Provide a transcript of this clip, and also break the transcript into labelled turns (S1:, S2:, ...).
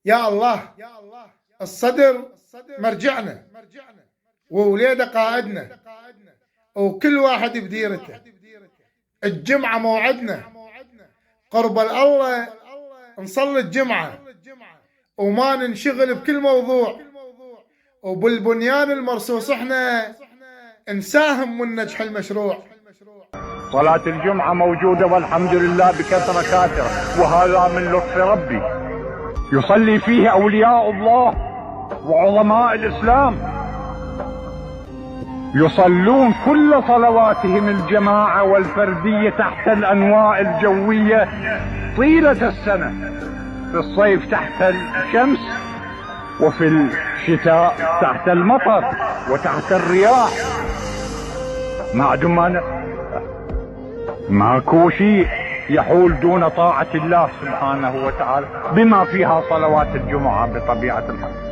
S1: يا الله، الصدر مرجعنا ووليده قائدنا، وكل واحد بديرته. الجمعة موعدنا، قرب الله نصلي الجمعة وما ننشغل بكل موضوع، وبالبنيان المرصوص احنا نساهم من نجح المشروع.
S2: صلاة الجمعة موجودة والحمد لله بكثرة كاثرة، وهذا من لطف ربي. يصلي فيه أولياء الله وعظماء الإسلام، يصلون كل صلواتهم الجماعة والفردية تحت الأنواء الجوية طيلة السنة، في الصيف تحت الشمس، وفي الشتاء تحت المطر وتحت الرياح. ماكو شيء يحول دون طاعة الله سبحانه وتعالى، بما فيها صلوات الجمعة بطبيعة الحال.